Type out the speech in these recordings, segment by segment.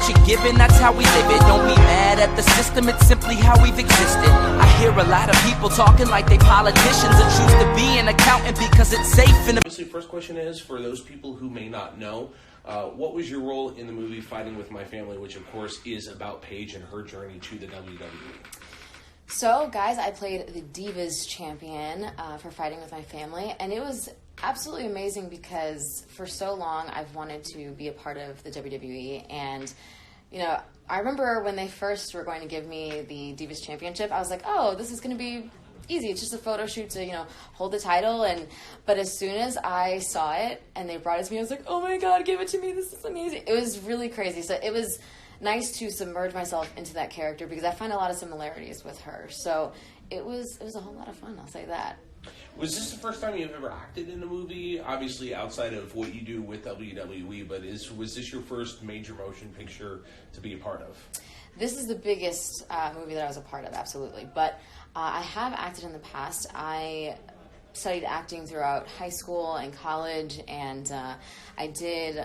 what you're given, that's how we live it. Don't be mad at the system, it's simply how we've existed. I hear a lot of people talking like they politicians and choose to be an accountant because it's safe. Obviously, first question is, for those people who may not know, what was your role in the movie Fighting With My Family, which of course is about Paige and her journey to the WWE? So, guys, I played the Divas champion for Fighting With My Family, and it was absolutely amazing because for so long I've wanted to be a part of the WWE, and, you know, I remember when they first were going to give me the Divas Championship, I was like, oh, this is going to be easy. It's just a photo shoot to, you know, hold the title. But as soon as I saw it and they brought it to me, I was like, oh my God, give it to me. This is amazing. It was really crazy. So it was nice to submerge myself into that character because I find a lot of similarities with her. So it was a whole lot of fun, I'll say that. Was this the first time you've ever acted in a movie? Obviously, outside of what you do with WWE, but was this your first major motion picture to be a part of? This is the biggest movie that I was a part of, absolutely. But I have acted in the past. I studied acting throughout high school and college, and I did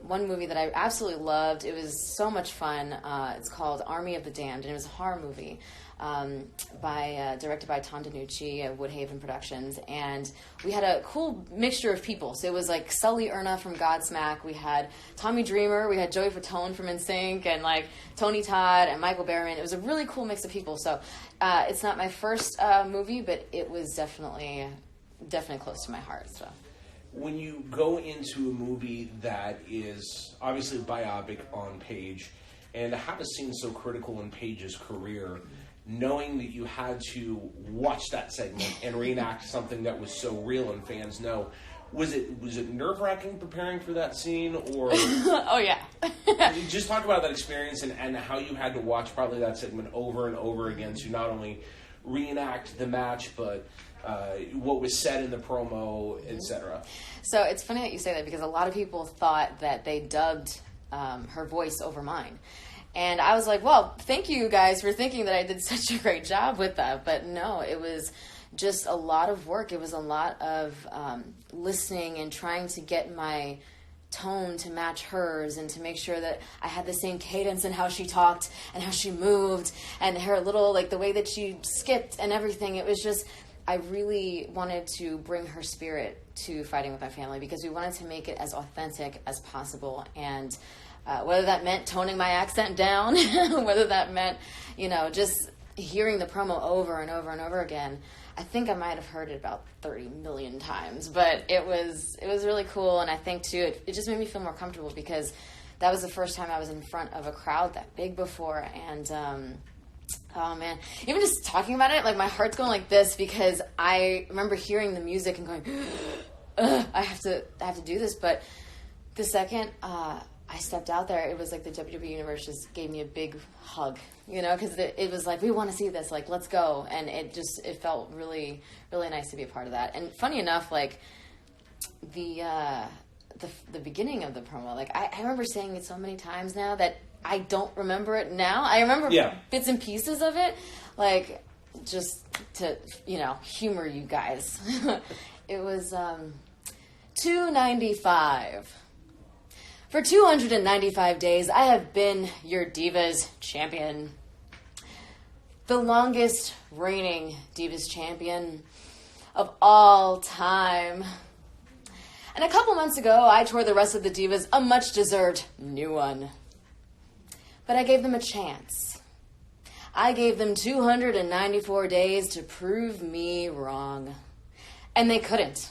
one movie that I absolutely loved. It was so much fun. It's called Army of the Damned, and it was a horror movie directed by Tom DeNucci of Woodhaven Productions, and we had a cool mixture of people. So it was like Sully Erna from Godsmack, we had Tommy Dreamer, we had Joey Fatone from NSYNC, and like Tony Todd and Michael Berryman. It was a really cool mix of people. So it's not my first movie, but it was definitely close to my heart. So when you go into a movie that is obviously biopic on Paige, and to have a scene so critical in Paige's career, knowing that you had to watch that segment and reenact something that was so real and fans know, was it nerve-wracking preparing for that scene, or oh yeah. Just talk about that experience and how you had to watch probably that segment over and over again to not only reenact the match but what was said in the promo, etc. So it's funny that you say that because a lot of people thought that they dubbed her voice over mine. And I was like, well, thank you guys for thinking that I did such a great job with that. But no, it was just a lot of work. It was a lot of listening and trying to get my tone to match hers and to make sure that I had the same cadence in how she talked and how she moved and her little, like the way that she skipped and everything. It was just, I really wanted to bring her spirit to Fighting With My Family because we wanted to make it as authentic as possible. And whether that meant toning my accent down, whether that meant, you know, just hearing the promo over and over and over again. I think I might have heard it about 30 million times, but it was really cool. And I think too, it just made me feel more comfortable because that was the first time I was in front of a crowd that big before. And, oh man, even just talking about it, like my heart's going like this because I remember hearing the music and going, I have to do this. But the second, I stepped out there, it was like the WWE Universe just gave me a big hug, you know, because it was like, we want to see this, like, let's go. And it felt really, really nice to be a part of that. And funny enough, like, the beginning of the promo, like, I remember saying it so many times now that I don't remember it now. I remember bits and pieces of it, like, just to, you know, humor you guys. It was $2.95. For 295 days, I have been your Divas champion. The longest reigning Divas champion of all time. And a couple months ago, I tore the rest of the Divas a much-deserved new one. But I gave them a chance. I gave them 294 days to prove me wrong. And they couldn't.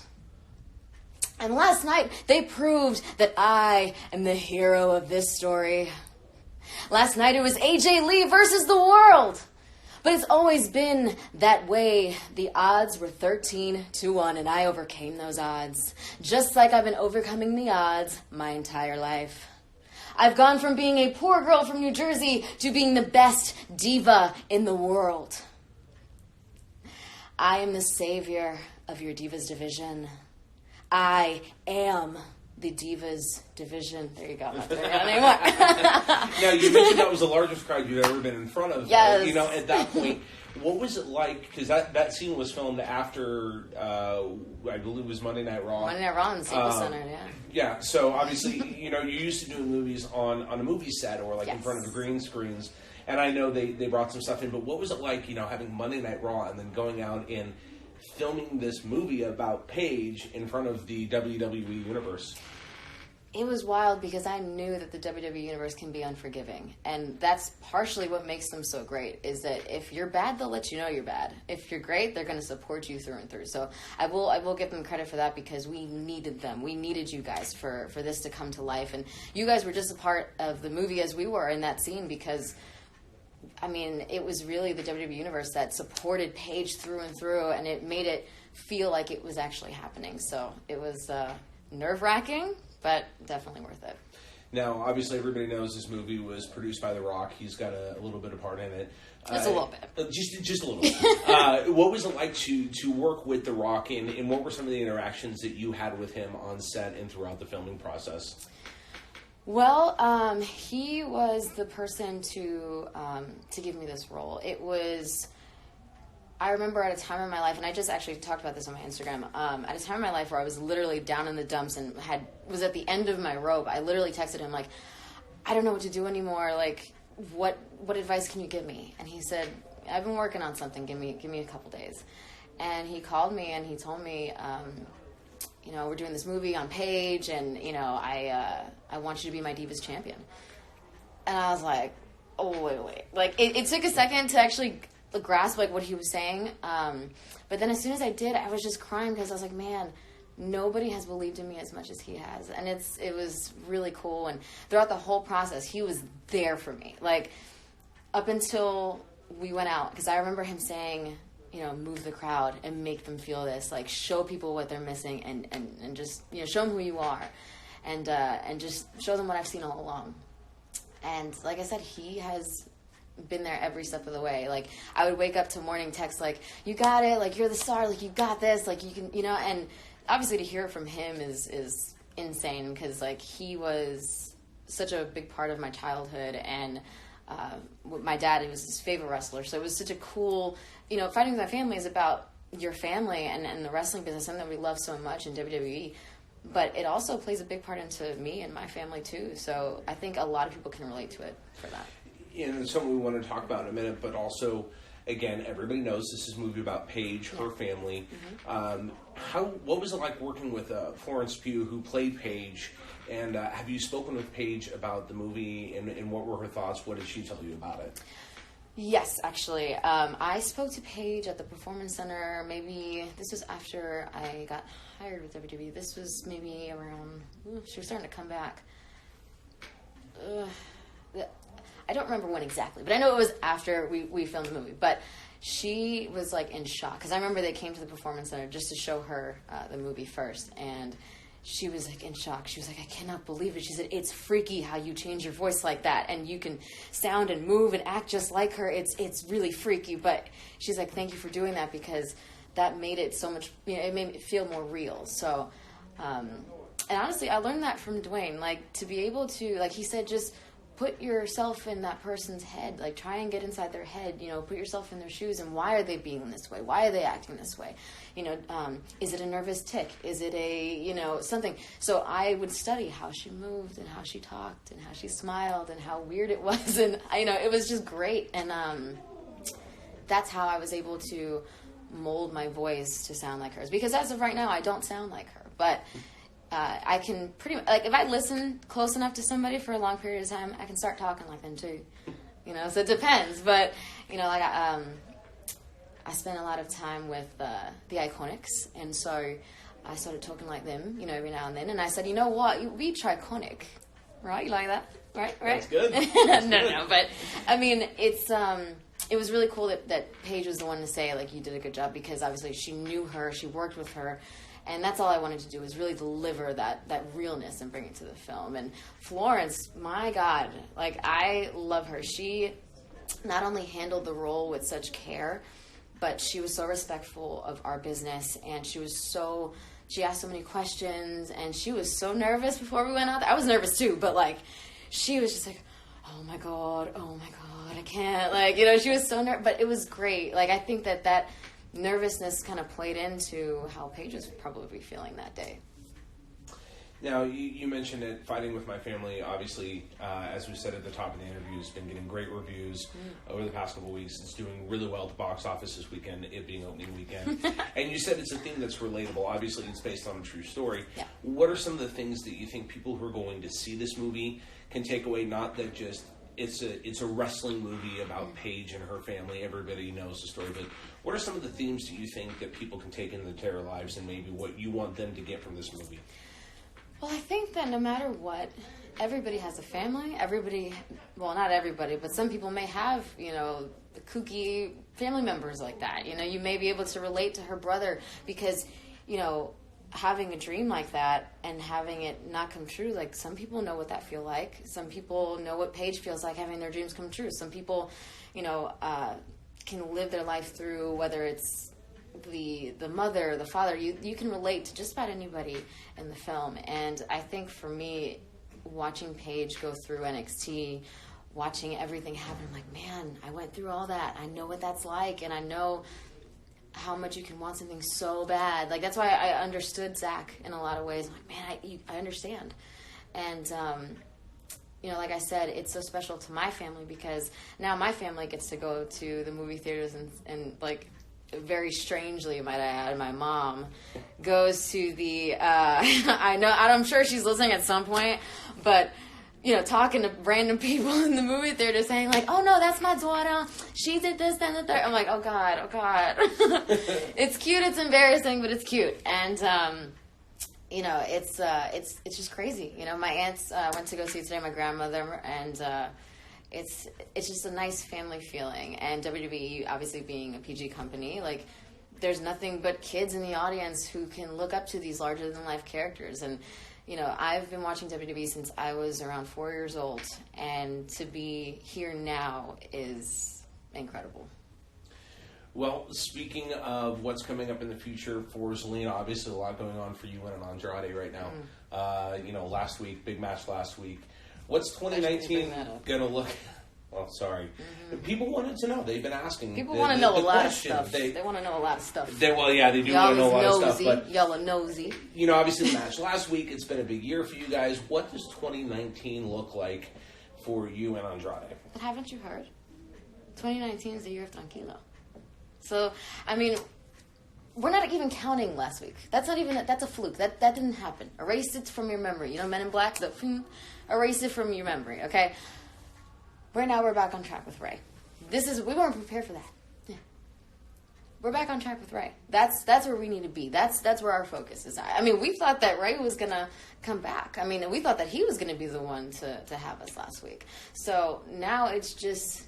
And last night, they proved that I am the hero of this story. Last night, it was AJ Lee versus the world. But it's always been that way. The odds were 13-1, and I overcame those odds. Just like I've been overcoming the odds my entire life. I've gone from being a poor girl from New Jersey to being the best diva in the world. I am the savior of your Divas division. I am the Divas division. There you go. Not doing it anymore. Now, you mentioned that was the largest crowd you've ever been in front of. Yes. You know, at that point, what was it like? Because that scene was filmed after, I believe it was Monday Night Raw. Monday Night Raw in the Staples Center, yeah. Yeah, so obviously, you know, you're used to doing movies on a movie set or like in Yes. front of green screens. And I know they brought some stuff in, but what was it like, you know, having Monday Night Raw and then going out and filming this movie about Paige in front of the WWE Universe? It was wild because I knew that the WWE Universe can be unforgiving. And that's partially what makes them so great, is that if you're bad, they'll let you know you're bad. If you're great, they're going to support you through and through. So I will give them credit for that, because we needed them. We needed you guys for this to come to life. And you guys were just a part of the movie as we were in that scene, because, I mean, it was really the WWE Universe that supported Paige through and through, and it made it feel like it was actually happening. So it was nerve-wracking, but definitely worth it. Now, obviously, everybody knows this movie was produced by The Rock. He's got a little bit of part in it. Just a little bit. Just a little bit. What was it like to work with The Rock, and what were some of the interactions that you had with him on set and throughout the filming process? Well, he was the person to give me this role. It was, I remember at a time in my life, and I just actually talked about this on my Instagram, at a time in my life where I was literally down in the dumps and was at the end of my rope. I literally texted him, like, I don't know what to do anymore. Like, what advice can you give me? And he said, I've been working on something. Give me a couple days. And he called me and he told me, you know, we're doing this movie on Paige, and, you know, I want you to be my Divas champion. And I was like, oh, wait. Like, it took a second to actually grasp, like, what he was saying. But then as soon as I did, I was just crying, because I was like, man, nobody has believed in me as much as he has. And it was really cool. And throughout the whole process, he was there for me. Like, up until we went out, because I remember him saying, you know, move the crowd and make them feel this, like, show people what they're missing, and just, you know, show them who you are, and just show them what I've seen all along. And like I said, he has been there every step of the way. Like, I would wake up to morning texts like, you got it, like, you're the star, like, you got this, like, you can, you know. And obviously to hear it from him is insane, because, like, he was such a big part of my childhood, and my dad, he was his favorite wrestler, so it was such a cool, you know, Fighting With My Family is about your family and the wrestling business, something that we love so much in WWE, but it also plays a big part into me and my family too, so I think a lot of people can relate to it for that. And it's something we want to talk about in a minute, but also, again, everybody knows this is a movie about Paige, her family. Mm-hmm. What was it like working with Florence Pugh, who played Paige? And have you spoken with Paige about the movie, and what were her thoughts? What did she tell you about it? Yes, actually. I spoke to Paige at the Performance Center. Maybe this was after I got hired with WWE. This was maybe around, she was starting to come back. I don't remember when exactly, but I know it was after we filmed the movie. But she was, like, in shock, because I remember they came to the Performance Center just to show her the movie first, and she was, like, in shock. She was like, I cannot believe it. She said, it's freaky how you change your voice like that, and you can sound and move and act just like her. It's really freaky. But she's like, thank you for doing that, because that made it so much, you know, it made it feel more real. So, and honestly, I learned that from Dwayne. Like, to be able to, like he said, just put yourself in that person's head. Like, try and get inside their head, you know, put yourself in their shoes, and why are they being this way? Why are they acting this way? You know, is it a nervous tick? Is it a, you know, something? So I would study how she moved and how she talked and how she smiled and how weird it was. And, you know, it was just great. And that's how I was able to mold my voice to sound like hers. Because as of right now, I don't sound like her. But I can pretty much, like, if I listen close enough to somebody for a long period of time, I can start talking like them too. You know, so it depends. But, you know, like, I spent a lot of time with the Iconics, and so I started talking like them, you know, every now and then. And I said, you know what, we Triconic, right? You like that? Right? That's good. No, but, I mean, it was really cool that Paige was the one to say, like, you did a good job, because obviously she knew her, she worked with her, and that's all I wanted to do, was really deliver that realness and bring it to the film. And Florence, my God, like, I love her. She not only handled the role with such care, but she was so respectful of our business, and she was so she asked so many questions, and she was so nervous before we went out there. I was nervous too, but like, she was just like, oh my god, I can't, like, you know, she was so nervous, but it was great. Like, I think that nervousness kind of played into how Paige was probably feeling that day. Now, you mentioned it, Fighting With My Family, obviously, as we said at the top of the interview, has been getting great reviews over the past couple of weeks. It's doing really well at the box office this weekend, it being opening weekend. And you said it's a theme that's relatable. Obviously, it's based on a true story. Yeah. What are some of the things that you think people who are going to see this movie can take away? Not that just it's a wrestling movie about Paige and her family. Everybody knows the story. But what are some of the themes that you think that people can take into their lives, and maybe what you want them to get from this movie? Well, I think that no matter what, everybody has a family. Everybody, well, not everybody, but some people may have, you know, the kooky family members like that. You know, you may be able to relate to her brother because, you know, having a dream like that and having it not come true, like, some people know what that feel like. Some people know what Paige feels like having their dreams come true. Some people, you know, can live their life through, whether it's the mother, the father, you can relate to just about anybody in the film. And I think for me, watching Paige go through NXT, watching everything happen, I'm like, man, I went through all that. I know what that's like, and I know how much you can want something so bad. Like, that's why I understood Zach in a lot of ways. I'm like, man, I understand. And you know, like I said, it's so special to my family because now my family gets to go to the movie theaters and like, very strangely, might I add, my mom goes to the, I'm sure she's listening at some point, but, you know, talking to random people in the movie theater saying, like, oh, no, that's my daughter. She did this, then the third. I'm like, oh, God. It's cute. It's embarrassing, but it's cute. And, you know, it's just crazy. You know, my aunts went to go see it today, my grandmother, and it's just a nice family feeling. And WWE, obviously being a PG company, like, there's nothing but kids in the audience who can look up to these larger-than-life characters. And, you know, I've been watching WWE since I was around 4 years old, and to be here now is incredible. Well, speaking of what's coming up in the future for Zelina, obviously a lot going on for you and Andrade right now. You know, last week, big match last week. What's 2019 going to look... Well, sorry. People wanted to know. They've been asking. People want to know a lot of stuff. They want to know a lot of stuff. They do want to know a lot of stuff. But, y'all are nosy. You know, obviously the match last week, it's been a big year for you guys. What does 2019 look like for you and Andrade? But haven't you heard? 2019 is the year of Tranquilo. So, I mean... We're not even counting last week. That's a fluke. That didn't happen. Erase it from your memory. You know, Men in Black, erase it from your memory, okay? Right now we're back on track with Ray. We weren't prepared for that. Yeah. We're back on track with Ray. That's where we need to be. That's where our focus is. I mean, we thought that Ray was going to come back. I mean, we thought that he was going to be the one to have us last week. So now it's just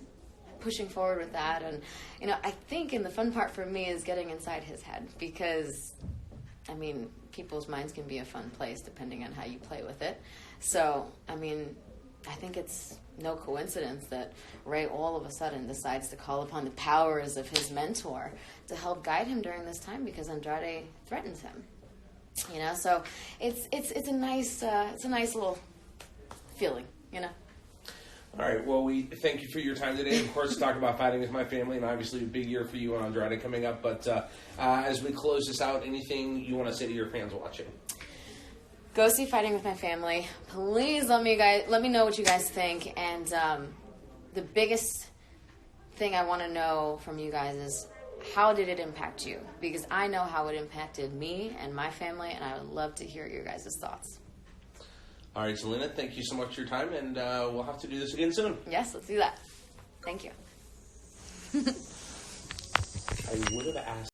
pushing forward with that. And, you know, I think the fun part for me is getting inside his head because, I mean, people's minds can be a fun place depending on how you play with it. So, I mean, I think it's no coincidence that Ray all of a sudden decides to call upon the powers of his mentor to help guide him during this time because Andrade threatens him. You know, so it's a nice little feeling, you know. All right, well, we thank you for your time today. Of course, talk about Fighting With My Family, and obviously a big year for you and Andrade coming up. But as we close this out, anything you want to say to your fans watching? Go see Fighting With My Family. Please let me know what you guys think. And the biggest thing I want to know from you guys is, how did it impact you? Because I know how it impacted me and my family, and I would love to hear your guys' thoughts. All right, Zelina, thank you so much for your time, and we'll have to do this again soon. Yes, let's do that. Thank you. I would have asked.